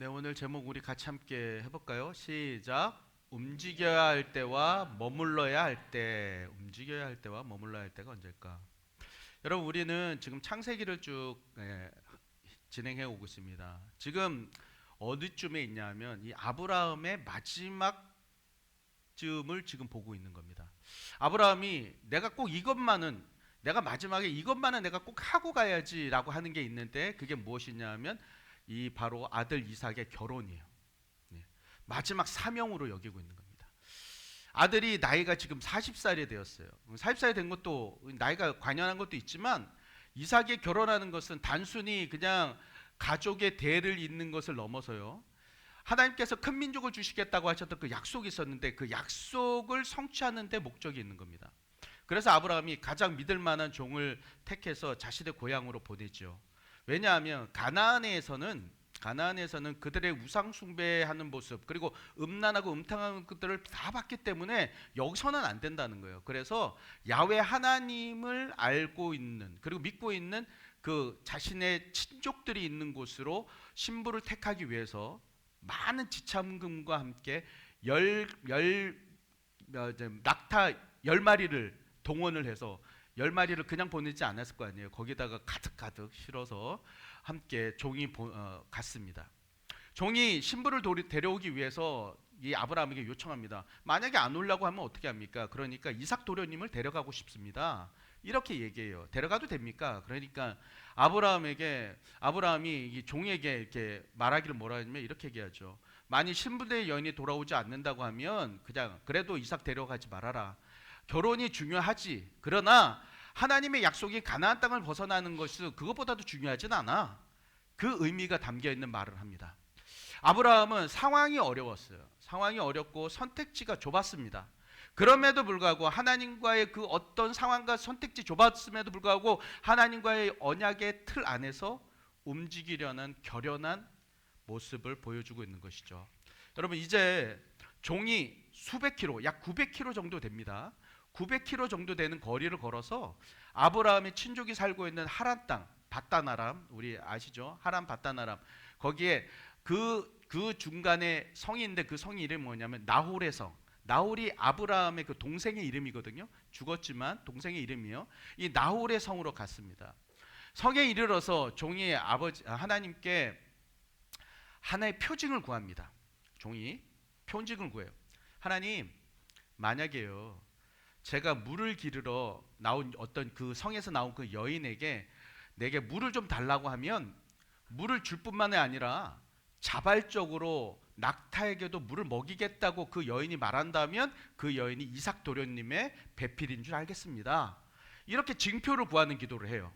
네, 오늘 제목 우리 같이 함께 해볼까요? 시작. 움직여야 할 때와 머물러야 할 때. 움직여야 할 때와 머물러야 할 때가 언제일까? 여러분, 우리는 지금 창세기를 쭉 진행해 오고 있습니다. 지금 어디쯤에 있냐면 이 아브라함의 마지막 쯤을 지금 보고 있는 겁니다. 아브라함이 내가 마지막에 이것만은 내가 꼭 하고 가야지라고 하는 게 있는데, 그게 무엇이냐면 이 바로 아들 이삭의 결혼이에요. 네. 마지막 사명으로 여기고 있는 겁니다. 아들이 나이가 지금 40살이 되었어요. 40살이 된 것도 나이가 관연한 것도 있지만, 이삭이 결혼하는 것은 단순히 그냥 가족의 대를 잇는 것을 넘어서요, 하나님께서 큰 민족을 주시겠다고 하셨던 그 약속이 있었는데, 그 약속을 성취하는 데 목적이 있는 겁니다. 그래서 아브라함이 가장 믿을 만한 종을 택해서 자신의 고향으로 보내죠. 왜냐하면 가나안에서는 그들의 우상 숭배하는 모습, 그리고 음란하고 음탕한 것들을 다 봤기 때문에 여기서는 안 된다는 거예요. 그래서 야훼 하나님을 알고 있는, 그리고 믿고 있는 그 자신의 친족들이 있는 곳으로 신부를 택하기 위해서 많은 지참금과 함께 낙타 10마리를 동원을 해서, 10마리를 그냥 보내지 않았을 거 아니에요. 거기다가 가득 실어서 함께 종이 갔습니다. 종이 신부를 데려오기 위해서 이 아브라함에게 요청합니다. 만약에 안 오려고 하면 어떻게 합니까? 그러니까 이삭 도련님을 데려가고 싶습니다. 이렇게 얘기해요. 데려가도 됩니까? 그러니까 아브라함이 이 종에게 이렇게 말하기를 뭐라 하냐면 이렇게 얘기하죠. 만일 신부의 여인이 돌아오지 않는다고 하면 그냥 그래도 이삭 데려가지 말아라. 결혼이 중요하지. 그러나 하나님의 약속이 가나안 땅을 벗어나는 것은 그것보다도 중요하진 않아. 그 의미가 담겨 있는 말을 합니다. 아브라함은 상황이 어려웠어요. 상황이 어렵고 선택지가 좁았습니다. 그럼에도 불구하고 하나님과의 그 어떤 상황과 선택지 좁았음에도 불구하고 하나님과의 언약의 틀 안에서 움직이려는 결연한 모습을 보여주고 있는 것이죠. 여러분, 이제 종이 수백 킬로, 약 900킬로 정도 됩니다. 900킬로 정도 되는 거리를 걸어서 아브라함의 친족이 살고 있는 하란 땅, 바다나람, 우리 아시죠? 하란 바다나람. 거기에 그 중간에 성이 있는데, 그 성이 이름이 뭐냐면 나홀의 성. 나홀이 아브라함의 그 동생의 이름이거든요. 죽었지만 동생의 이름이요. 이 나홀의 성으로 갔습니다. 성에 이르러서 종이 하나님께 하나의 표징을 구합니다. 종이 표징을 구해요. 하나님, 만약에요, 제가 물을 기르러 나온 어떤 그 성에서 나온 그 여인에게 내게 물을 좀 달라고 하면 물을 줄 뿐만이 아니라 자발적으로 낙타에게도 물을 먹이겠다고 그 여인이 말한다면 그 여인이 이삭 도련님의 배필인 줄 알겠습니다. 이렇게 징표를 구하는 기도를 해요.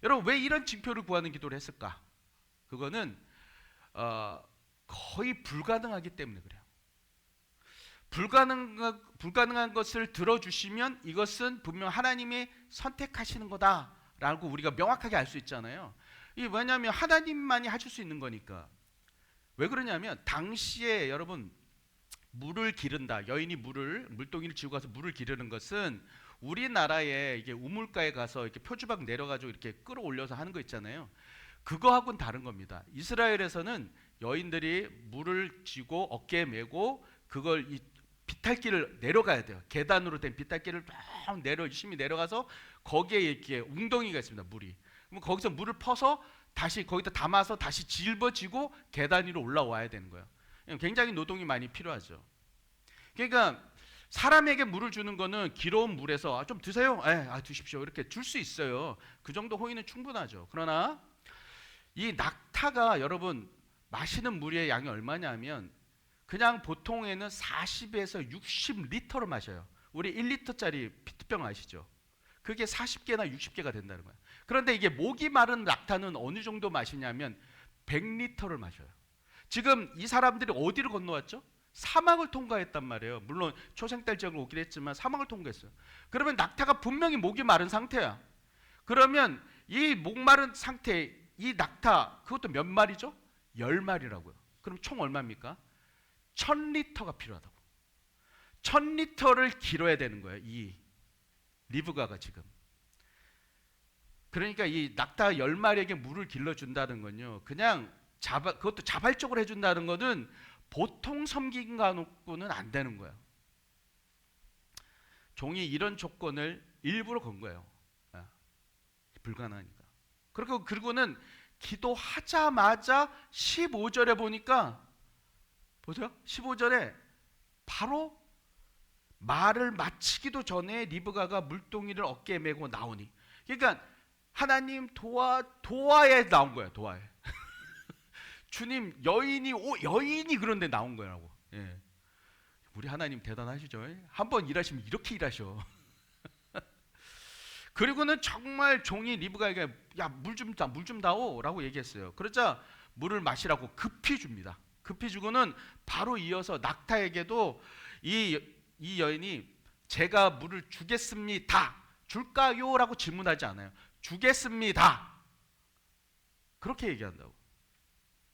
여러분, 왜 이런 징표를 구하는 기도를 했을까? 그거는 거의 불가능하기 때문에 그래요. 불가능한 것을 들어주시면 이것은 분명 하나님이 선택하시는 거다라고 우리가 명확하게 알 수 있잖아요. 이게 왜냐하면 하나님만이 하실 수 있는 거니까. 왜 그러냐면 당시에 여러분, 물을 기른다, 여인이 물동이를 지고 가서 물을 기르는 것은 우리나라에 이게 우물가에 가서 이렇게 표주박 내려가지고 이렇게 끌어올려서 하는 거 있잖아요. 그거하고는 다른 겁니다. 이스라엘에서는 여인들이 물을 쥐고 어깨에 메고 그걸 이 비탈길을 내려가야 돼요. 계단으로 된 비탈길을 쭉 열심히 내려가서 거기에 이렇게 웅덩이가 있습니다. 물이. 그럼 거기서 물을 퍼서 다시 거기다 담아서 다시 짊어지고 계단 위로 올라와야 되는 거예요. 굉장히 노동이 많이 필요하죠. 그러니까 사람에게 물을 주는 거는 길어온 물에서 좀 드세요. 드십시오. 이렇게 줄 수 있어요. 그 정도 호의는 충분하죠. 그러나 이 낙타가 여러분 마시는 물의 양이 얼마냐면 그냥 보통에는 40에서 60리터를 마셔요. 우리 1리터짜리 피트병 아시죠? 그게 40개나 60개가 된다는 거예요. 그런데 이게 목이 마른 낙타는 어느 정도 마시냐면 100리터를 마셔요. 지금 이 사람들이 어디를 건너왔죠? 사막을 통과했단 말이에요. 물론 초생달 지역을 오긴 했지만 사막을 통과했어요. 그러면 낙타가 분명히 목이 마른 상태야. 그러면 이 목마른 상태, 이 낙타, 그것도 몇 마리죠? 10마리라고요. 그럼 총 얼마입니까? 1000리터가 필요하다고. 1000리터를 길어야 되는 거예요. 이 리브가가 지금. 그러니까 이 낙타 10마리에게 물을 길러준다는 건요, 그냥 그것도 자발적으로 해준다는 것은 보통 섬김과 놓고는 안 되는 거예요. 종이 이런 조건을 일부러 건 거예요. 불가능하니까. 그리고는 기도하자마자 15절에 보니까 보세요. 15절에 바로 말을 마치기도 전에 리브가가 물동이를 어깨에 메고 나오니. 그러니까 하나님 도와에 나온 거야. 도와에. 주님 여인이 그런데 나온 거라고. 예. 우리 하나님 대단하시죠. 한번 일하시면 이렇게 일하셔. 그리고는 정말 종이 리브가에게 야, 물 좀 다오라고 얘기했어요. 그러자 물을 마시라고 급히 줍니다. 급히 주고는 바로 이어서 낙타에게도 이 여인이 제가 물을 주겠습니다. 줄까요? 라고 질문하지 않아요. 주겠습니다. 그렇게 얘기한다고.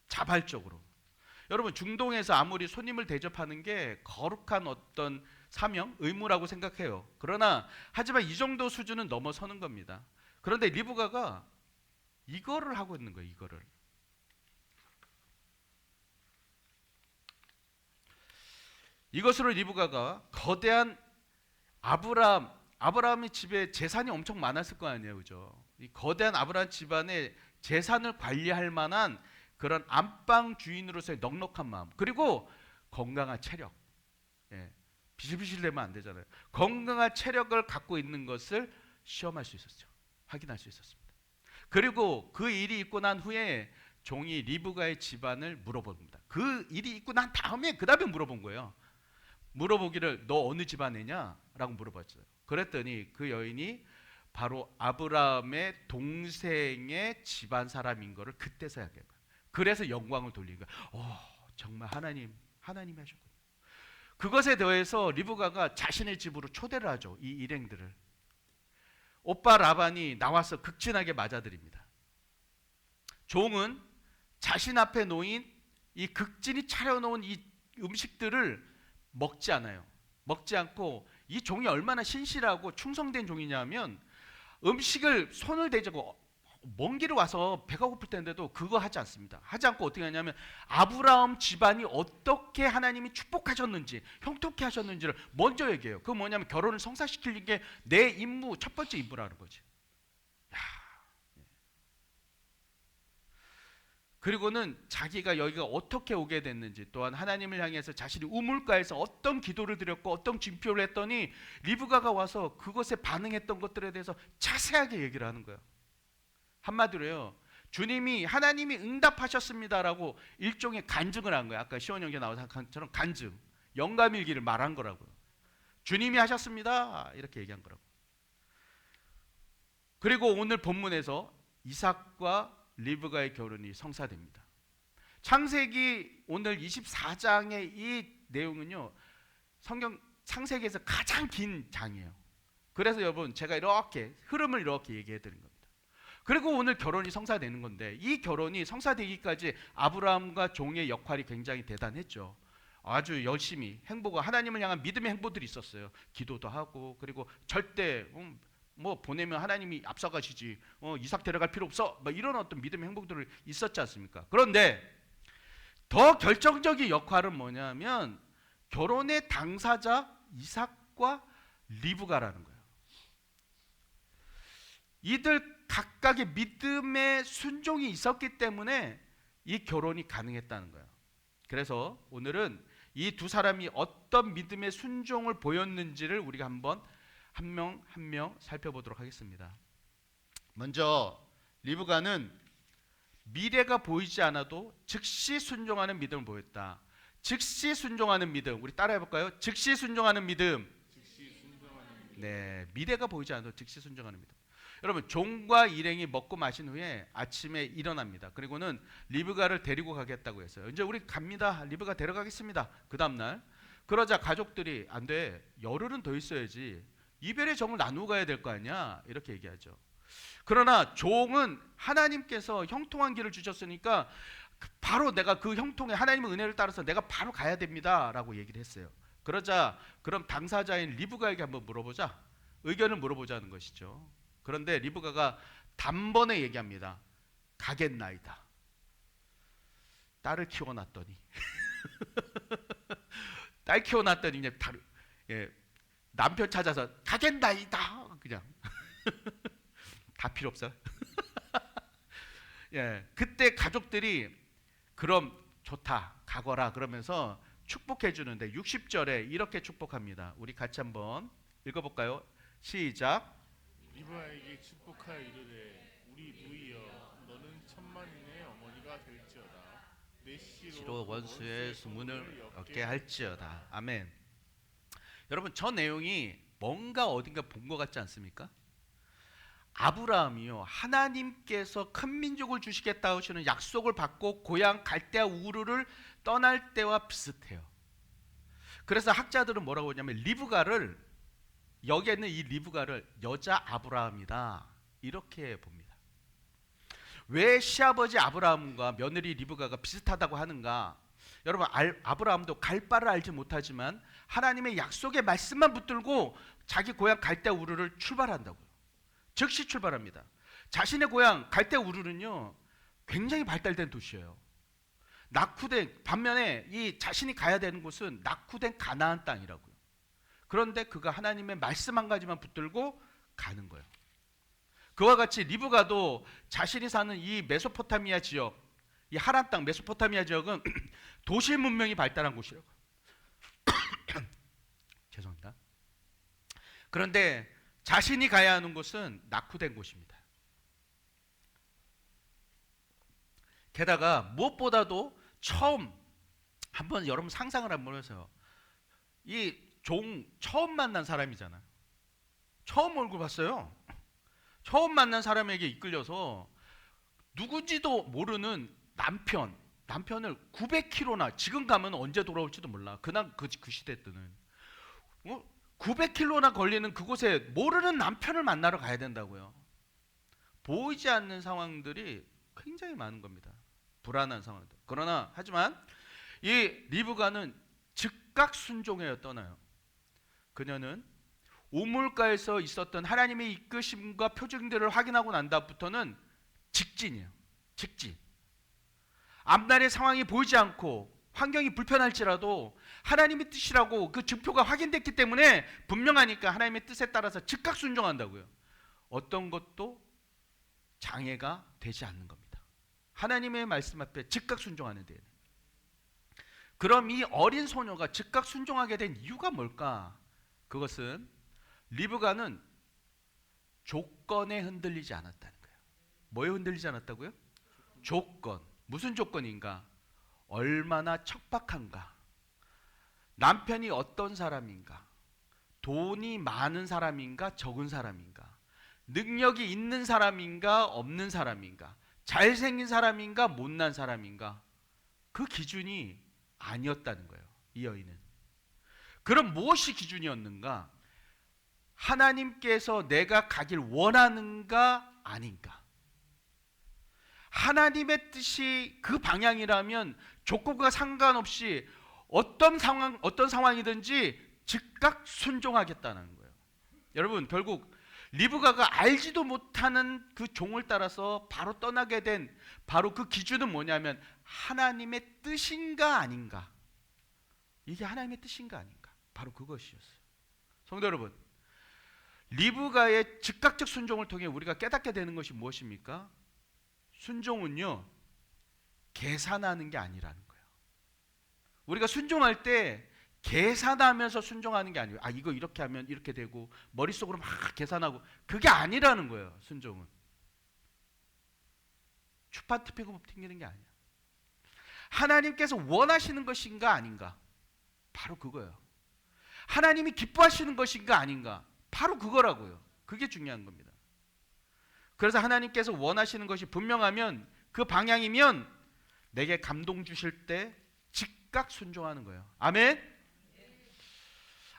자발적으로. 여러분, 중동에서 아무리 손님을 대접하는 게 거룩한 어떤 사명, 의무라고 생각해요. 하지만 이 정도 수준은 넘어서는 겁니다. 그런데 리브가가 이거를 하고 있는 거예요. 이거를. 이것으로 리브가가 거대한 아브라함의 집에 재산이 엄청 많았을 거 아니에요. 그죠? 이 거대한 아브라함 집안의 재산을 관리할 만한 그런 안방 주인으로서의 넉넉한 마음, 그리고 건강한 체력. 예. 비실비실되면 안 되잖아요. 건강한 체력을 갖고 있는 것을 시험할 수 있었죠. 확인할 수 있었습니다. 그리고 그 일이 있고 난 후에 종이 리브가의 집안을 물어봅니다. 그 일이 있고 난 다음에 그 다음에 물어본 거예요. 물어보기를 너 어느 집안이냐? 라고 물어봤어요. 그랬더니 그 여인이 바로 아브라함의 동생의 집안 사람인 거를 그때서야 깬 거예요. 그래서 영광을 돌린 거예요. 정말 하나님이 하셨군요. 그것에 더해서 리브가가 자신의 집으로 초대를 하죠. 이 일행들을. 오빠 라반이 나와서 극진하게 맞아들입니다. 종은 자신 앞에 놓인 이 극진히 차려놓은 이 음식들을 먹지 않아요. 먹지 않고, 이 종이 얼마나 신실하고 충성된 종이냐면 음식을 손을 대고 먼 길을 와서 배가 고플 텐데도 그거 하지 않습니다. 하지 않고 어떻게 하냐면 아브라함 집안이 어떻게 하나님이 축복하셨는지, 형통케 하셨는지를 먼저 얘기해요. 그건 뭐냐면 결혼을 성사시키는 게 내 임무, 첫 번째 임무라는 거지. 그리고는 자기가 여기가 어떻게 오게 됐는지, 또한 하나님을 향해서 자신이 우물가에서 어떤 기도를 드렸고 어떤 징표를 했더니 리브가가 와서 그것에 반응했던 것들에 대해서 자세하게 얘기를 하는 거예요. 한마디로요, 하나님이 응답하셨습니다라고 일종의 간증을 한 거예요. 아까 시원영에 나온 것처럼 간증, 영감일기를 말한 거라고요. 주님이 하셨습니다 이렇게 얘기한 거라고. 그리고 오늘 본문에서 이삭과 리브가의 결혼이 성사됩니다. 창세기 오늘 24장의 이 내용은요, 성경 창세기에서 가장 긴 장이에요. 그래서 여러분, 제가 이렇게 흐름을 이렇게 얘기해 드린 겁니다. 그리고 오늘 결혼이 성사되는 건데, 이 결혼이 성사되기까지 아브라함과 종의 역할이 굉장히 대단했죠. 아주 열심히 하나님을 향한 믿음의 행보들이 있었어요. 기도도 하고, 그리고 절대 보내면 하나님이 앞서가시지, 이삭 데려갈 필요 없어, 이런 어떤 믿음의 행보들이 있었지 않습니까? 그런데 더 결정적인 역할은 뭐냐면 결혼의 당사자 이삭과 리브가라는 거예요. 이들 각각의 믿음의 순종이 있었기 때문에 이 결혼이 가능했다는 거예요. 그래서 오늘은 이 두 사람이 어떤 믿음의 순종을 보였는지를 우리가 한번 한 명 한 명 살펴보도록 하겠습니다. 먼저 리브가는 미래가 보이지 않아도 즉시 순종하는 믿음을 보였다. 즉시 순종하는 믿음, 우리 따라해 볼까요? 즉시 순종하는 믿음. 네, 미래가 보이지 않아도 즉시 순종하는 믿음. 여러분, 종과 일행이 먹고 마신 후에 아침에 일어납니다. 그리고는 리브가를 데리고 가겠다고 했어요. 이제 우리 갑니다. 리브가 데려가겠습니다. 그 다음날 그러자 가족들이 안 돼, 열흘은 더 있어야지, 이별의 정을 나누고 가야 될 거 아니야, 이렇게 얘기하죠. 그러나 종은 하나님께서 형통한 길을 주셨으니까 바로 내가 그 형통의 하나님의 은혜를 따라서 내가 바로 가야 됩니다 라고 얘기를 했어요. 그러자 그럼 당사자인 리브가에게 한번 물어보자, 의견을 물어보자는 것이죠. 그런데 리브가가 단번에 얘기합니다. 가겠나이다. 딸을 키워놨더니 딸 키워놨더니 그냥 예, 남편 찾아서 가겠나이다 그냥 다 필요 없어. 예, 그때 가족들이 그럼 좋다 가거라 그러면서 축복해 주는데 60절에 이렇게 축복합니다. 우리 같이 한번 읽어볼까요? 시작. 리브아에게 축복하여 이르되 우리 누이여 너는 천만인의 어머니가 될지어다 내 시로 원수의 수문을 얻게 할지어다. 아멘. 여러분 저 내용이 뭔가 어딘가 본 것 같지 않습니까? 아브라함이요 하나님께서 큰 민족을 주시겠다 하시는 약속을 받고 고향 갈대아 우르를 떠날 때와 비슷해요. 그래서 학자들은 뭐라고 하냐면 리브가를 여기에 있는 이 리브가를 여자 아브라함이다 이렇게 봅니다. 왜 시아버지 아브라함과 며느리 리브가가 비슷하다고 하는가? 여러분 아브라함도 갈 바를 알지 못하지만 하나님의 약속의 말씀만 붙들고 자기 고향 갈대아 우르를 출발한다고요. 즉시 출발합니다. 자신의 고향 갈대아 우르는요 굉장히 발달된 도시예요. 낙후된 반면에 이 자신이 가야 되는 곳은 낙후된 가나안 땅이라고요. 그런데 그가 하나님의 말씀 한 가지만 붙들고 가는 거예요. 그와 같이 리브가도 자신이 사는 이 메소포타미아 지역, 이 하란 땅 메소포타미아 지역은 도시 문명이 발달한 곳이라고. 죄송합니다. 그런데 자신이 가야 하는 곳은 낙후된 곳입니다. 게다가 무엇보다도 처음 한번 여러분 상상을 한번 해서요. 이 종 처음 만난 사람이잖아요. 처음 얼굴 봤어요. 처음 만난 사람에게 이끌려서 누군지도 모르는 남편을 900km나 지금 가면 언제 돌아올지도 몰라. 그날 그 시대 때는 900km나 걸리는 그곳에 모르는 남편을 만나러 가야 된다고요. 보이지 않는 상황들이 굉장히 많은 겁니다. 불안한 상황들. 그러나 하지만 이 리브가는 즉각 순종하여 떠나요. 그녀는 우물가에서 있었던 하나님의 이끄심과 표징들을 확인하고 난 다음부터는 직진이에요. 직진. 앞날의 상황이 보이지 않고 환경이 불편할지라도 하나님의 뜻이라고 그 증표가 확인됐기 때문에 분명하니까 하나님의 뜻에 따라서 즉각 순종한다고요. 어떤 것도 장애가 되지 않는 겁니다. 하나님의 말씀 앞에 즉각 순종하는 데는. 그럼 이 어린 소녀가 즉각 순종하게 된 이유가 뭘까? 그것은 리브가는 조건에 흔들리지 않았다는 거예요. 뭐에 흔들리지 않았다고요? 조건. 무슨 조건인가? 얼마나 척박한가? 남편이 어떤 사람인가? 돈이 많은 사람인가? 적은 사람인가? 능력이 있는 사람인가? 없는 사람인가? 잘생긴 사람인가? 못난 사람인가? 그 기준이 아니었다는 거예요. 이 여인은. 그럼 무엇이 기준이었는가? 하나님께서 내가 가길 원하는가 아닌가? 하나님의 뜻이 그 방향이라면 조건과 상관없이 어떤 상황이든지 즉각 순종하겠다는 거예요. 여러분 결국 리브가가 알지도 못하는 그 종을 따라서 바로 떠나게 된 바로 그 기준은 뭐냐면 하나님의 뜻인가 아닌가? 이게 하나님의 뜻인가 아닌가? 바로 그것이었어요. 성도 여러분, 리브가의 즉각적 순종을 통해 우리가 깨닫게 되는 것이 무엇입니까? 순종은요 계산하는 게 아니라는 거예요. 우리가 순종할 때 계산하면서 순종하는 게 아니에요. 아 이거 이렇게 하면 이렇게 되고 머릿속으로 막 계산하고 그게 아니라는 거예요. 순종은 추파트 피고 튕기는 게 아니야. 하나님께서 원하시는 것인가 아닌가? 바로 그거예요. 하나님이 기뻐하시는 것인가 아닌가? 바로 그거라고요. 그게 중요한 겁니다. 그래서 하나님께서 원하시는 것이 분명하면 그 방향이면 내게 감동 주실 때 즉각 순종하는 거예요. 아멘.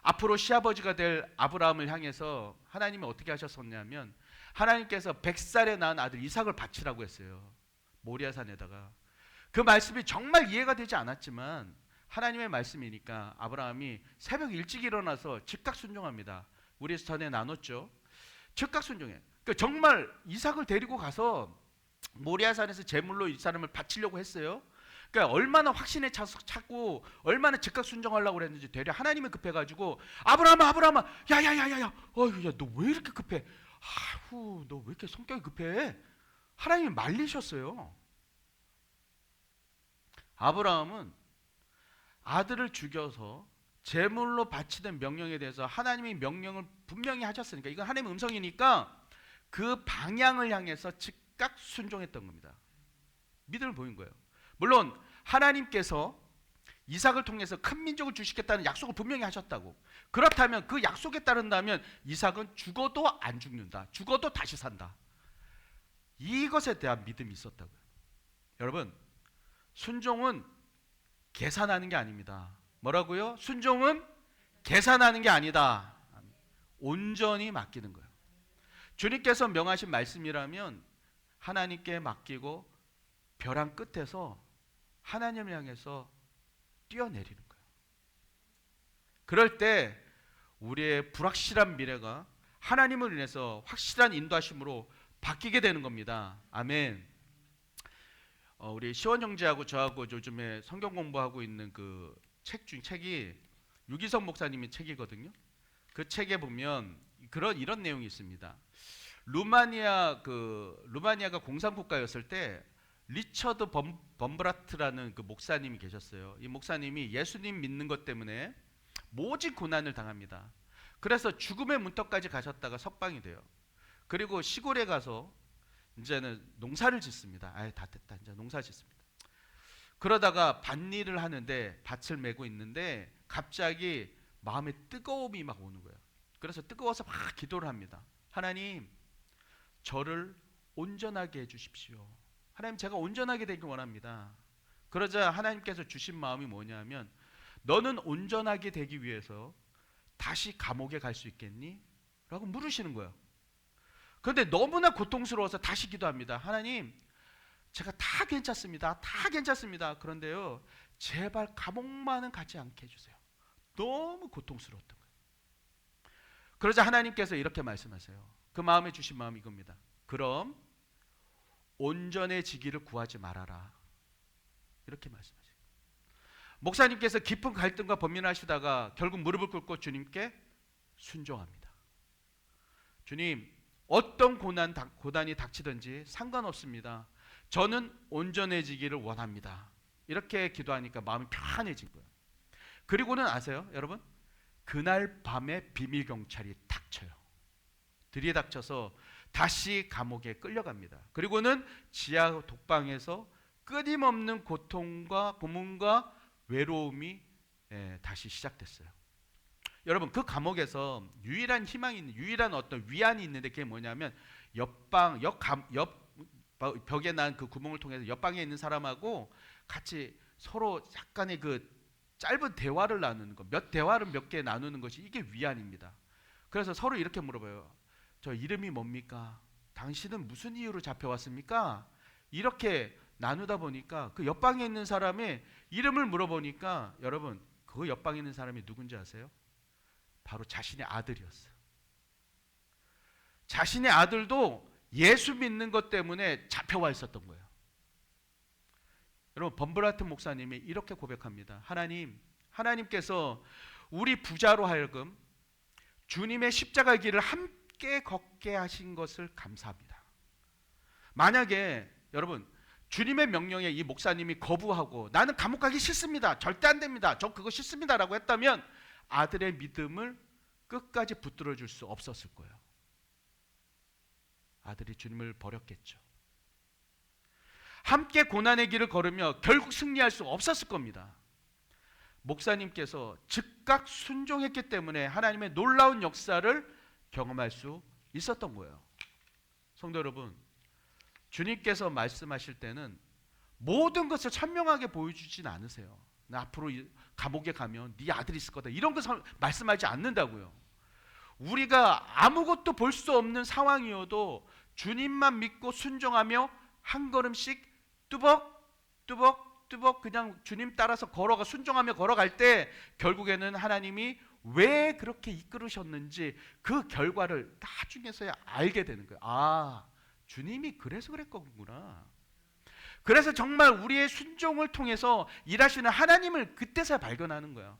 앞으로 시아버지가 될 아브라함을 향해서 하나님이 어떻게 하셨었냐면 하나님께서 100살에 낳은 아들 이삭을 바치라고 했어요. 모리아산에다가. 그 말씀이 정말 이해가 되지 않았지만 하나님의 말씀이니까 아브라함이 새벽 일찍 일어나서 즉각 순종합니다. 우리 전에 나눴죠. 즉각 순종해. 그러니까 정말 이삭을 데리고 가서 모리아산에서 제물로 이 사람을 바치려고 했어요. 그러니까 얼마나 확신에 찾고 얼마나 즉각 순종하려고 그랬는지 되려 하나님은 급해가지고 아브라함아 야야야야야 어휴 야너 왜 이렇게 급해? 아후 너 왜 이렇게 성격이 급해? 하나님이 말리셨어요. 아브라함은 아들을 죽여서 제물로 바치는 명령에 대해서 하나님이 명령을 분명히 하셨으니까 이건 하나님의 음성이니까 그 방향을 향해서 즉각 순종했던 겁니다. 믿음을 보인 거예요. 물론 하나님께서 이삭을 통해서 큰 민족을 주시겠다는 약속을 분명히 하셨다고. 그렇다면 그 약속에 따른다면 이삭은 죽어도 안 죽는다. 죽어도 다시 산다. 이것에 대한 믿음이 있었다고요. 여러분, 순종은 계산하는 게 아닙니다. 뭐라고요? 순종은 계산하는 게 아니다. 온전히 맡기는 거예요. 주님께서 명하신 말씀이라면 하나님께 맡기고 벼랑 끝에서 하나님을 향해서 뛰어내리는 거예요. 그럴 때 우리의 불확실한 미래가 하나님을 인해서 확실한 인도하심으로 바뀌게 되는 겁니다. 아멘. 우리 시원 형제하고 저하고 요즘에 성경 공부하고 있는 그 책이 유기성 목사님의 책이거든요. 그 책에 보면 이런 내용이 있습니다. 루마니아가 공산국가였을 때 리처드 범브라트라는 그 목사님이 계셨어요. 이 목사님이 예수님 믿는 것 때문에 모진 고난을 당합니다. 그래서 죽음의 문턱까지 가셨다가 석방이 돼요. 그리고 시골에 가서 이제는 농사를 짓습니다. 다 됐다. 이제 농사 짓습니다. 그러다가 밭일을 하는데 밭을 메고 있는데 갑자기 마음에 뜨거움이 막 오는 거예요. 그래서 뜨거워서 막 기도를 합니다. 하나님, 저를 온전하게 해주십시오. 하나님, 제가 온전하게 되길 원합니다. 그러자 하나님께서 주신 마음이 뭐냐면 너는 온전하게 되기 위해서 다시 감옥에 갈 수 있겠니? 라고 물으시는 거예요. 그런데 너무나 고통스러워서 다시 기도합니다. 하나님, 제가 다 괜찮습니다. 다 괜찮습니다. 그런데요, 제발 감옥만은 가지 않게 해주세요. 너무 고통스러웠던 거예요. 그러자 하나님께서 이렇게 말씀하세요. 그 마음에 주신 마음이 이겁니다. 그럼 온전해지기를 구하지 말아라. 이렇게 말씀하세요. 목사님께서 깊은 갈등과 범민하시다가 결국 무릎을 꿇고 주님께 순종합니다. 주님, 어떤 고난이 닥치든지 상관없습니다. 저는 온전해지기를 원합니다. 이렇게 기도하니까 마음이 편해진 거예요. 그리고는 아세요, 여러분? 그날 밤에 비밀 경찰이 닥쳐요. 들이닥쳐서 다시 감옥에 끌려갑니다. 그리고는 지하 독방에서 끊임없는 고통과 고문과 외로움이 다시 시작됐어요. 여러분, 그 감옥에서 유일한 희망이 있는, 유일한 어떤 위안이 있는데 그게 뭐냐면 옆 벽에 난 그 구멍을 통해서 옆방에 있는 사람하고 같이 서로 약간의 그 짧은 대화를 나누는 것, 대화를 몇 개 나누는 것이 이게 위안입니다. 그래서 서로 이렇게 물어봐요. 저 이름이 뭡니까? 당신은 무슨 이유로 잡혀왔습니까? 이렇게 나누다 보니까 그 옆방에 있는 사람의 이름을 물어보니까 여러분, 그 옆방에 있는 사람이 누군지 아세요? 바로 자신의 아들이었어요. 자신의 아들도 예수 믿는 것 때문에 잡혀와 있었던 거예요. 여러분, 범브라트 목사님이 이렇게 고백합니다. 하나님께서 우리 부자로 하여금 주님의 십자가 길을 함께 걷게 하신 것을 감사합니다. 만약에 여러분, 주님의 명령에 이 목사님이 거부하고 나는 감옥 가기 싫습니다. 절대 안 됩니다. 저 그거 싫습니다. 라고 했다면 아들의 믿음을 끝까지 붙들어 줄 수 없었을 거예요. 아들이 주님을 버렸겠죠. 함께 고난의 길을 걸으며 결국 승리할 수 없었을 겁니다. 목사님께서 즉각 순종했기 때문에 하나님의 놀라운 역사를 경험할 수 있었던 거예요. 성도 여러분, 주님께서 말씀하실 때는 모든 것을 선명하게 보여주진 않으세요. 나 앞으로 감옥에 가면 네 아들이 있을 거다, 이런 거 말씀하지 않는다고요. 우리가 아무것도 볼 수 없는 상황이어도 주님만 믿고 순종하며 한 걸음씩 뚜벅 그냥 주님 따라서 순종하며 걸어갈 때 결국에는 하나님이 왜 그렇게 이끌으셨는지 그 결과를 나중에서야 알게 되는 거예요. 아, 주님이 그래서 그랬구나. 그래서 정말 우리의 순종을 통해서 일하시는 하나님을 그때서야 발견하는 거야.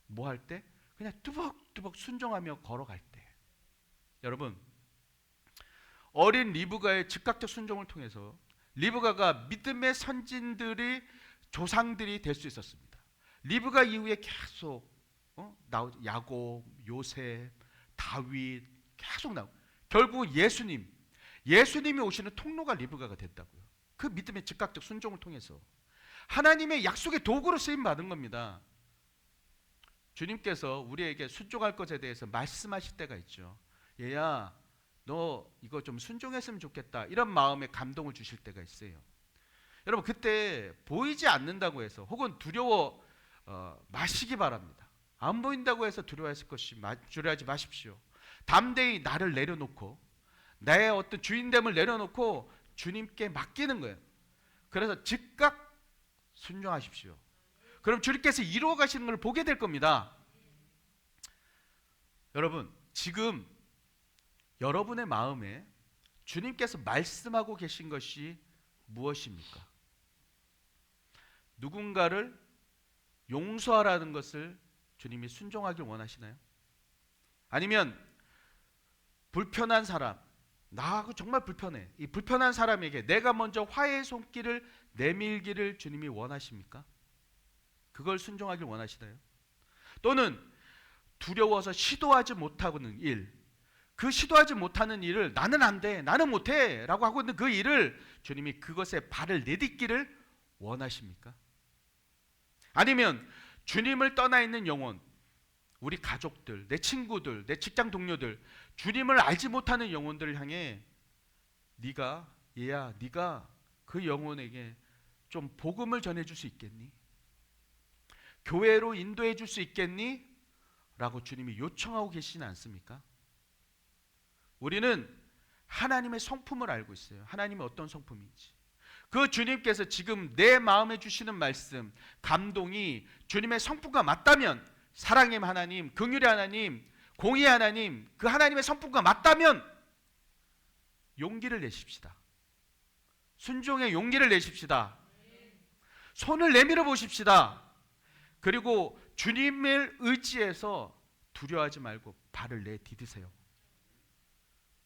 뭐 할 때? 그냥 뚜벅뚜벅 순종하며 걸어갈 때. 여러분, 어린 리브가의 즉각적 순종을 통해서 리브가가 믿음의 선진들이 조상들이 될 수 있었습니다. 리브가 이후에 계속 야곱, 요셉, 다윗 계속 나오고 결국 예수님이 오시는 통로가 리브가가 됐다고요. 그 믿음의 즉각적 순종을 통해서 하나님의 약속의 도구로 쓰임 받은 겁니다. 주님께서 우리에게 순종할 것에 대해서 말씀하실 때가 있죠. 얘야, 너 이거 좀 순종했으면 좋겠다, 이런 마음에 감동을 주실 때가 있어요. 여러분, 그때 보이지 않는다고 해서 혹은 두려워 마시기 바랍니다. 안 보인다고 해서 두려워하지 마십시오. 담대히 나를 내려놓고 나의 어떤 주인됨을 내려놓고 주님께 맡기는 거예요. 그래서 즉각 순종하십시오. 그럼 주님께서 이루어 가시는 걸 보게 될 겁니다. 여러분, 지금 여러분의 마음에 주님께서 말씀하고 계신 것이 무엇입니까? 누군가를 용서하라는 것을 주님이 순종하길 원하시나요? 아니면 불편한 사람, 나하고 정말 불편해, 이 불편한 사람에게 내가 먼저 화해의 손길을 내밀기를 주님이 원하십니까? 그걸 순종하길 원하시나요? 또는 두려워서 시도하지 못하는 일, 그 시도하지 못하는 일을 나는 안 돼, 나는 못해 라고 하고 있는 그 일을 주님이 그것에 발을 내딛기를 원하십니까? 아니면 주님을 떠나 있는 영혼, 우리 가족들, 내 친구들, 내 직장 동료들, 주님을 알지 못하는 영혼들을 향해 네가 그 영혼에게 좀 복음을 전해줄 수 있겠니? 교회로 인도해 줄 수 있겠니? 라고 주님이 요청하고 계시지 않습니까? 우리는 하나님의 성품을 알고 있어요. 하나님의 어떤 성품인지. 그 주님께서 지금 내 마음에 주시는 말씀, 감동이 주님의 성품과 맞다면, 사랑의 하나님, 긍휼의 하나님, 공의의 하나님, 그 하나님의 성품과 맞다면 용기를 내십시다. 순종의 용기를 내십시다. 손을 내밀어 보십시다. 그리고 주님을 의지해서 두려워하지 말고 발을 내디디세요.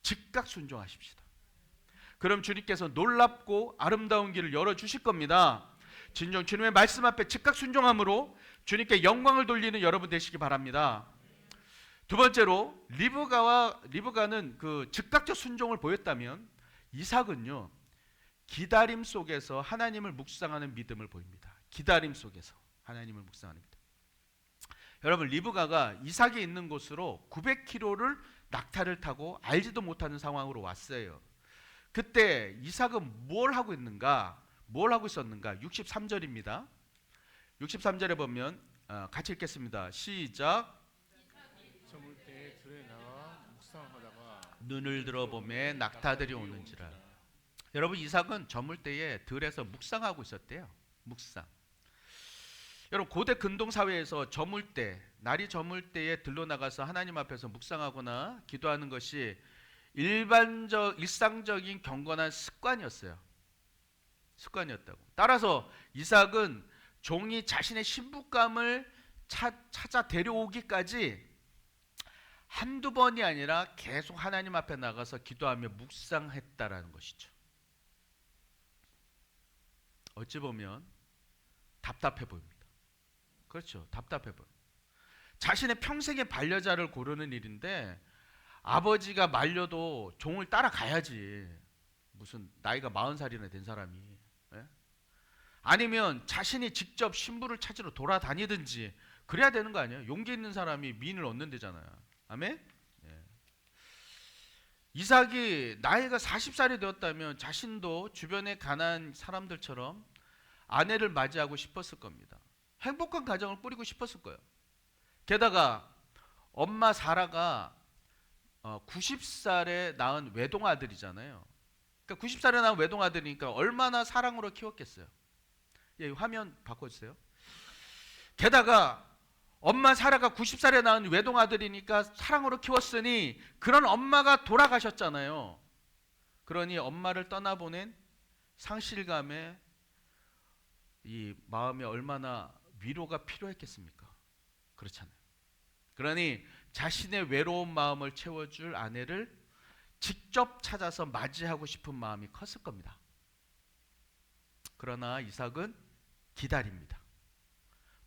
즉각 순종하십시다. 그럼 주님께서 놀랍고 아름다운 길을 열어주실 겁니다. 진정 주님의 말씀 앞에 즉각 순종함으로 주님께 영광을 돌리는 여러분 되시기 바랍니다. 두 번째로, 리브가는 그 즉각적 순종을 보였다면 이삭은요, 기다림 속에서 하나님을 묵상하는 믿음을 보입니다. 기다림 속에서 하나님을 묵상하는 믿음. 여러분, 리브가가 이삭이 있는 곳으로 900km를 낙타를 타고 알지도 못하는 상황으로 왔어요. 그때 이삭은 뭘 하고 있었는가? 63절입니다. 63절에 보면 같이 읽겠습니다. 시작. 저물 때 들에 나가 묵상하다가 눈을 들어보매 낙타들이 오는지라. 여러분, 이삭은 저물 때에 들에서 묵상하고 있었대요. 묵상. 여러분, 고대 근동 사회에서 날이 저물 때에 들로 나가서 하나님 앞에서 묵상하거나 기도하는 것이 일상적인 경건한 습관이었어요. 습관이었다고. 따라서 이삭은 종이 자신의 신부감을 찾아 데려오기까지 한두 번이 아니라 계속 하나님 앞에 나가서 기도하며 묵상했다라는 것이죠. 어찌 보면 답답해 보입니다. 그렇죠. 답답해 보여요. 자신의 평생의 반려자를 고르는 일인데 아버지가 말려도 종을 따라가야지. 무슨 나이가 40살이나 된 사람이. 예? 아니면 자신이 직접 신부를 찾으러 돌아다니든지 그래야 되는 거 아니에요? 용기 있는 사람이 미인을 얻는 데잖아요. 아멘? 예. 이삭이 나이가 40살이 되었다면 자신도 주변에 가난한 사람들처럼 아내를 맞이하고 싶었을 겁니다. 행복한 가정을 꾸리고 싶었을 거예요. 게다가 엄마 사라가 90살에 낳은 외동아들이잖아요. 그러니까 90살에 낳은 외동아들이니까 얼마나 사랑으로 키웠겠어요. 예, 화면 바꿔주세요. 게다가 엄마 사라가 90살에 낳은 외동아들이니까 사랑으로 키웠으니 그런 엄마가 돌아가셨잖아요. 그러니 엄마를 떠나보낸 상실감에 이 마음이 얼마나 위로가 필요했겠습니까? 그렇잖아요. 그러니 자신의 외로운 마음을 채워줄 아내를 직접 찾아서 맞이하고 싶은 마음이 컸을 겁니다. 그러나 이삭은 기다립니다.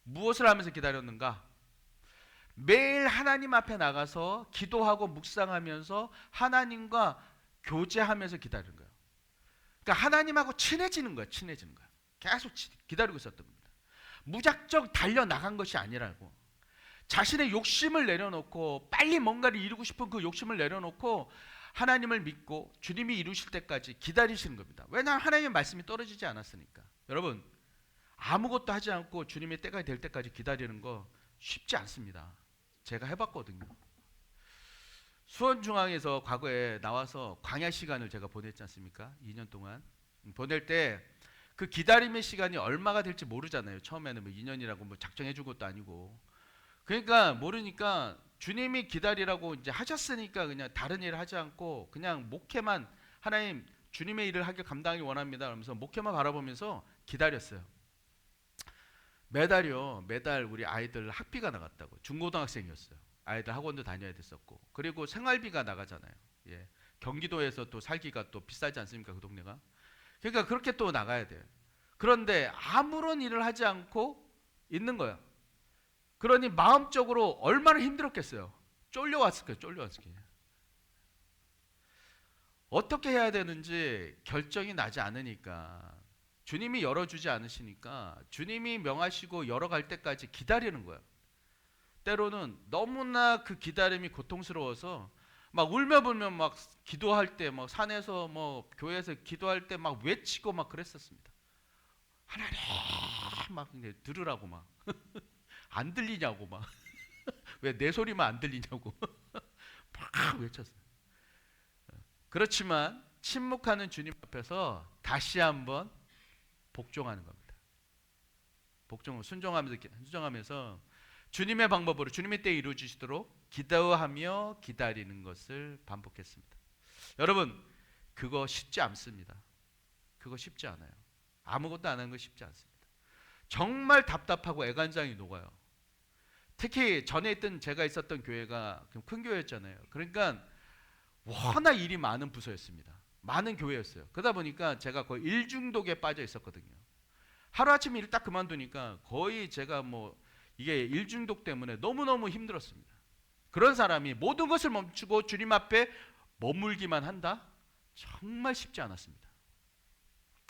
무엇을 하면서 기다렸는가? 매일 하나님 앞에 나가서 기도하고 묵상하면서 하나님과 교제하면서 기다리는 거예요. 그러니까 하나님하고 친해지는 거예요. 친해지는 거예요. 계속 기다리고 있었던 겁니다. 무작정 달려나간 것이 아니라고. 자신의 욕심을 내려놓고 빨리 뭔가를 이루고 싶은 그 욕심을 내려놓고 하나님을 믿고 주님이 이루실 때까지 기다리시는 겁니다. 왜냐하면 하나님의 말씀이 떨어지지 않았으니까. 여러분, 아무것도 하지 않고 주님의 때가 될 때까지 기다리는 거 쉽지 않습니다. 제가 해봤거든요. 수원중앙에서 과거에 나와서 광야 시간을 제가 보냈지 않습니까? 2년 동안 보낼 때 그 기다림의 시간이 얼마가 될지 모르잖아요. 처음에는 뭐 2년이라고 뭐 작정해 준 것도 아니고. 그러니까 모르니까 주님이 기다리라고 이제 하셨으니까 그냥 다른 일을 하지 않고 그냥 목회만, 하나님 주님의 일을 하길 감당하기 원합니다 그러면서 목회만 바라보면서 기다렸어요. 매달 우리 아이들 학비가 나갔다고. 중고등학생이었어요. 아이들 학원도 다녀야 됐었고, 그리고 생활비가 나가잖아요. 예. 경기도에서 또 살기가 또 비싸지 않습니까? 그 동네가. 그러니까 그렇게 또 나가야 돼요. 그런데 아무런 일을 하지 않고 있는 거예요. 그러니 마음적으로 얼마나 힘들었겠어요. 쫄려왔을 거예요. 쫄려왔을 거예요. 어떻게 해야 되는지 결정이 나지 않으니까, 주님이 열어주지 않으시니까 주님이 명하시고 열어갈 때까지 기다리는 거예요. 때로는 너무나 그 기다림이 고통스러워서 막 울며불며 막 기도할 때, 막 산에서 뭐 교회에서 기도할 때 막 외치고 막 그랬었습니다. 하나님 막 들으라고 막 안 들리냐고 막 왜 내 소리만 안 들리냐고 막 외쳤어요. 그렇지만 침묵하는 주님 앞에서 다시 한번 복종하는 겁니다. 순종하면서 주님의 방법으로 주님의 때에 이루어지시도록 기도하며 기다리는 것을 반복했습니다. 여러분, 그거 쉽지 않습니다. 그거 쉽지 않아요. 아무것도 안 하는 거 쉽지 않습니다. 정말 답답하고 애간장이 녹아요. 특히 전에 제가 있었던 교회가 큰 교회였잖아요. 그러니까 워낙 일이 많은 부서였습니다. 많은 교회였어요. 그러다 보니까 제가 거의 일 중독에 빠져 있었거든요. 하루아침에 일을 딱 그만두니까 거의 제가 뭐 이게 일 중독 때문에 너무너무 힘들었습니다. 그런 사람이 모든 것을 멈추고 주님 앞에 머물기만 한다? 정말 쉽지 않았습니다.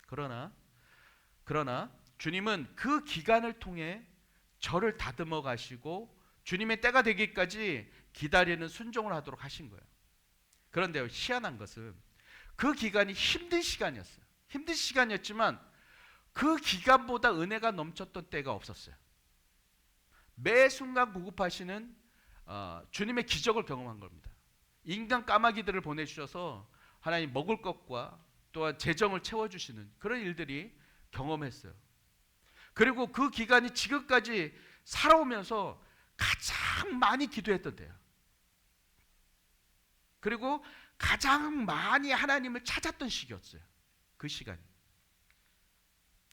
그러나 주님은 그 기간을 통해 저를 다듬어 가시고 주님의 때가 되기까지 기다리는 순종을 하도록 하신 거예요. 그런데 희한한 것은 그 기간이 힘든 시간이었어요. 힘든 시간이었지만 그 기간보다 은혜가 넘쳤던 때가 없었어요. 매 순간 구급하시는 주님의 기적을 경험한 겁니다. 인간 까마귀들을 보내주셔서 하나님 먹을 것과 또한 재정을 채워주시는 그런 일들이 경험했어요. 그리고 그 기간이 지금까지 살아오면서 가장 많이 기도했던 때예요. 그리고 가장 많이 하나님을 찾았던 시기였어요. 그 시간이.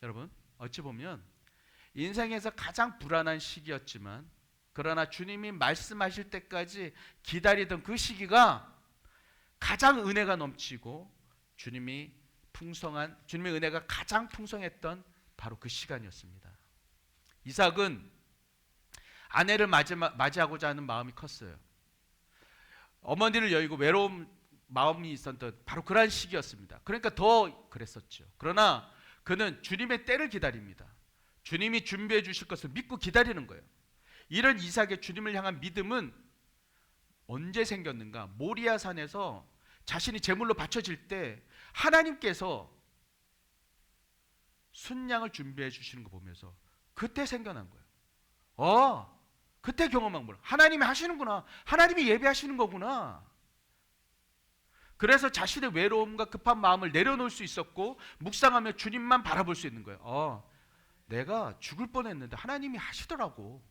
여러분, 어찌 보면 인생에서 가장 불안한 시기였지만, 그러나 주님이 말씀하실 때까지 기다리던 그 시기가 가장 은혜가 넘치고 주님의 은혜가 가장 풍성했던 바로 그 시간이었습니다. 이삭은 아내를 맞이하고자 하는 마음이 컸어요. 어머니를 여의고 외로운 마음이 있었던 바로 그러한 시기였습니다. 그러니까 더 그랬었죠. 그러나 그는 주님의 때를 기다립니다. 주님이 준비해 주실 것을 믿고 기다리는 거예요. 이런 이삭의 주님을 향한 믿음은 언제 생겼는가? 모리아 산에서 자신이 제물로 바쳐질 때 하나님께서 순양을 준비해 주시는 거 보면서 그때 생겨난 거예요. 그때 경험한 거예요. 하나님이 하시는구나. 하나님이 예배하시는 거구나. 그래서 자신의 외로움과 급한 마음을 내려놓을 수 있었고 묵상하며 주님만 바라볼 수 있는 거예요. 내가 죽을 뻔했는데 하나님이 하시더라고.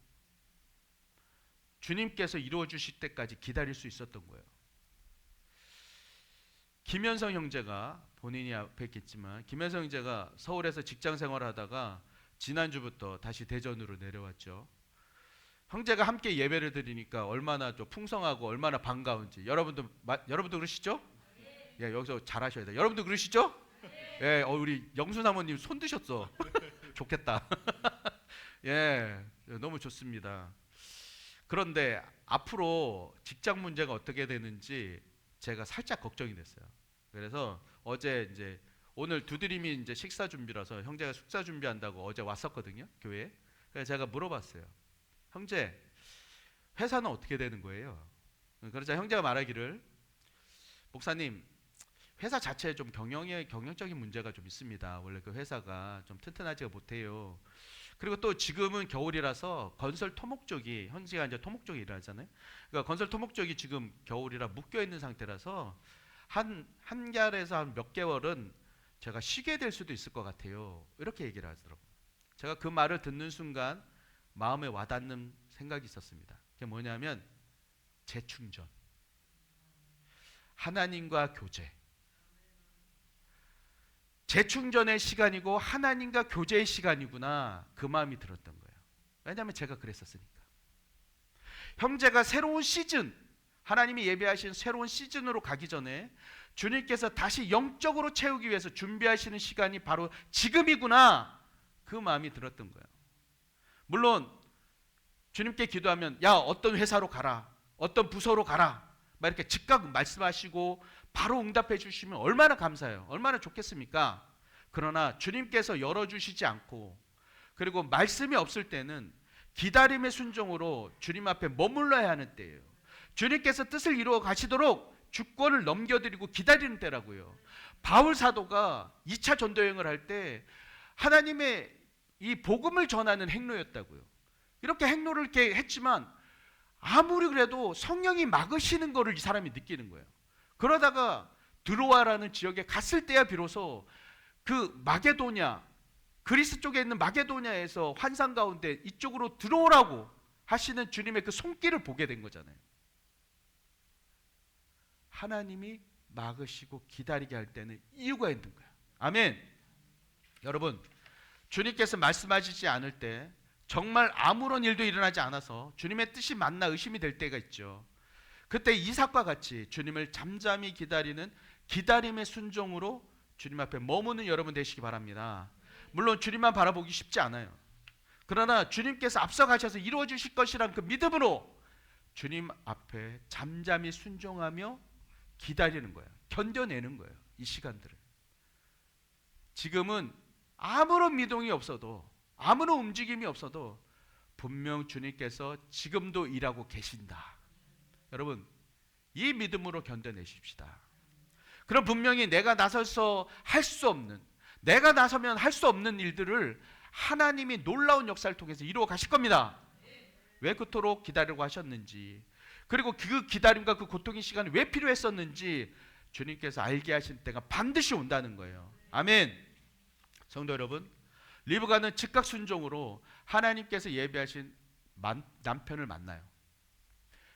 주님께서 이루어 주실 때까지 기다릴 수 있었던 거예요. 김현성 형제가 본인이 앞에 있겠지만 김현성 형제가 서울에서 직장 생활하다가 지난주부터 다시 대전으로 내려왔죠. 형제가 함께 예배를 드리니까 얼마나 좀 풍성하고 얼마나 반가운지 여러분도 그러시죠? 예, 여기서 잘하셔야 돼요. 여러분도 그러시죠? 예, 우리 영수 사모님 손 드셨어. 좋겠다. 예, 너무 좋습니다. 그런데 앞으로 직장 문제가 어떻게 되는지 제가 살짝 걱정이 됐어요. 그래서 어제 이제 오늘 두드림이 이제 식사 준비라서 형제가 식사 준비한다고 어제 왔었거든요, 교회에. 그래서 제가 물어봤어요. 형제, 회사는 어떻게 되는 거예요? 그러자 형제가 말하기를, 목사님, 회사 자체에 좀 경영적인 문제가 좀 있습니다. 원래 그 회사가 좀 튼튼하지가 못해요. 그리고 또 지금은 겨울이라서 건설 토목 쪽이, 현지가 이제 토목 쪽이 일하잖아요. 그러니까 건설 토목 쪽이 지금 겨울이라 묶여 있는 상태라서 한 달에서 한 몇 개월은 제가 쉬게 될 수도 있을 것 같아요. 이렇게 얘기를 하더라고요. 제가 그 말을 듣는 순간 마음에 와닿는 생각이 있었습니다. 그게 뭐냐면 재충전, 하나님과 교제. 재충전의 시간이고 하나님과 교제의 시간이구나, 그 마음이 들었던 거예요. 왜냐하면 제가 그랬었으니까. 형제가 새로운 시즌, 하나님이 예배하신 새로운 시즌으로 가기 전에 주님께서 다시 영적으로 채우기 위해서 준비하시는 시간이 바로 지금이구나, 그 마음이 들었던 거예요. 물론 주님께 기도하면 야, 어떤 회사로 가라, 어떤 부서로 가라, 막 이렇게 즉각 말씀하시고 바로 응답해 주시면 얼마나 감사해요. 얼마나 좋겠습니까? 그러나 주님께서 열어주시지 않고, 그리고 말씀이 없을 때는 기다림의 순종으로 주님 앞에 머물러야 하는 때예요. 주님께서 뜻을 이루어 가시도록 주권을 넘겨드리고 기다리는 때라고요. 바울 사도가 2차 전도여행을 할 때 하나님의 이 복음을 전하는 행로였다고요. 이렇게 행로를 이렇게 했지만 아무리 그래도 성령이 막으시는 거를 이 사람이 느끼는 거예요. 그러다가 드로아라는 지역에 갔을 때야 비로소 그 마게도냐, 그리스 쪽에 있는 마게도냐에서 환상 가운데 이쪽으로 들어오라고 하시는 주님의 그 손길을 보게 된 거잖아요. 하나님이 막으시고 기다리게 할 때는 이유가 있는 거예요. 아멘. 여러분, 주님께서 말씀하시지 않을 때 정말 아무런 일도 일어나지 않아서 주님의 뜻이 맞나 의심이 될 때가 있죠. 그때 이삭과 같이 주님을 잠잠히 기다리는 기다림의 순종으로 주님 앞에 머무는 여러분 되시기 바랍니다. 물론 주님만 바라보기 쉽지 않아요. 그러나 주님께서 앞서 가셔서 이루어 주실 것이란 그 믿음으로 주님 앞에 잠잠히 순종하며 기다리는 거예요. 견뎌내는 거예요. 이 시간들을. 지금은 아무런 미동이 없어도, 아무런 움직임이 없어도 분명 주님께서 지금도 일하고 계신다. 여러분, 이 믿음으로 견뎌내십시다. 그럼 분명히 내가 나서서 할 수 없는, 내가 나서면 할 수 없는 일들을 하나님이 놀라운 역사를 통해서 이루어 가실 겁니다. 왜 그토록 기다리고 하셨는지, 그리고 그 기다림과 그 고통의 시간이 왜 필요했었는지 주님께서 알게 하신 때가 반드시 온다는 거예요. 아멘. 성도 여러분, 리브가는 즉각 순종으로 하나님께서 예비하신 남편을 만나요.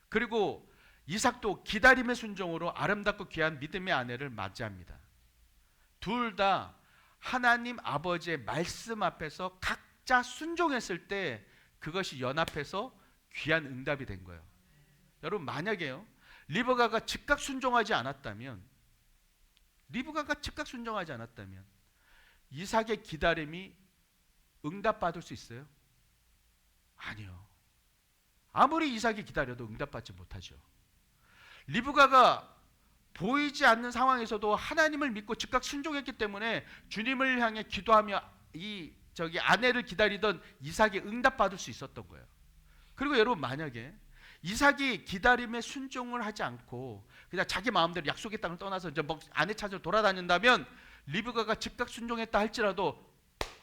그리고 이삭도 기다림의 순종으로 아름답고 귀한 믿음의 아내를 맞이합니다. 둘 다 하나님 아버지의 말씀 앞에서 각자 순종했을 때 그것이 연합해서 귀한 응답이 된 거예요. 여러분, 만약에요, 리브가가 즉각 순종하지 않았다면, 이삭의 기다림이 응답받을 수 있어요? 아니요. 아무리 이삭이 기다려도 응답받지 못하죠. 리브가가 보이지 않는 상황에서도 하나님을 믿고 즉각 순종했기 때문에 주님을 향해 기도하며 아내를 기다리던 이삭이 응답받을 수 있었던 거예요. 그리고 여러분, 만약에 이삭이 기다림에 순종을 하지 않고 그냥 자기 마음대로 약속의 땅을 떠나서 이제 아내 찾으러 돌아다닌다면 리브가가 즉각 순종했다 할지라도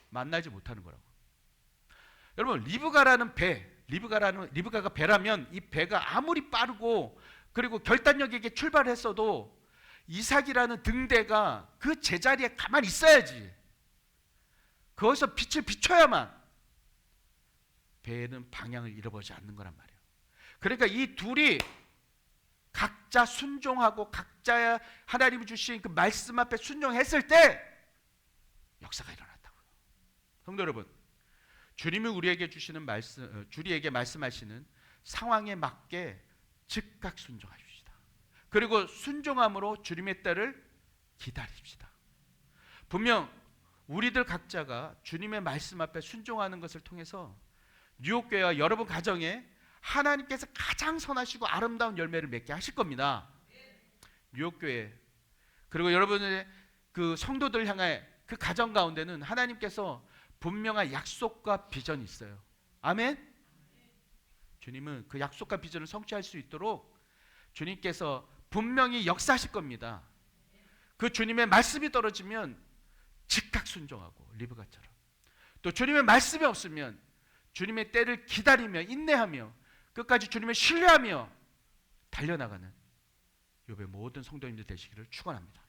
만나지 못하는 거라고. 여러분, 리브가가 배라면 이 배가 아무리 빠르고 그리고 결단력 있게 출발했어도 이삭이라는 등대가 그 제자리에 가만히 있어야지, 거기서 빛을 비춰야만 배는 방향을 잃어버리지 않는 거란 말이에요. 그러니까 이 둘이 각자 순종하고 각자의 하나님이 주신 그 말씀 앞에 순종했을 때 역사가 일어났다고요. 성도 여러분, 주님이 우리에게 주시는 말씀, 주리에게 말씀하시는 상황에 맞게 즉각 순종하십시다. 그리고 순종함으로 주님의 때를 기다립시다. 분명 우리들 각자가 주님의 말씀 앞에 순종하는 것을 통해서 뉴욕교회와 여러분 가정에 하나님께서 가장 선하시고 아름다운 열매를 맺게 하실 겁니다. 뉴욕교회 그리고 여러분의 그 성도들 향해 그 가정 가운데는 하나님께서 분명한 약속과 비전이 있어요. 아멘. 주님은 그 약속과 비전을 성취할 수 있도록 주님께서 분명히 역사하실 겁니다. 그 주님의 말씀이 떨어지면 즉각 순종하고 리브가처럼, 또 주님의 말씀이 없으면 주님의 때를 기다리며 인내하며 끝까지 주님을 신뢰하며 달려나가는 욥의 모든 성도님들 되시기를 축원합니다.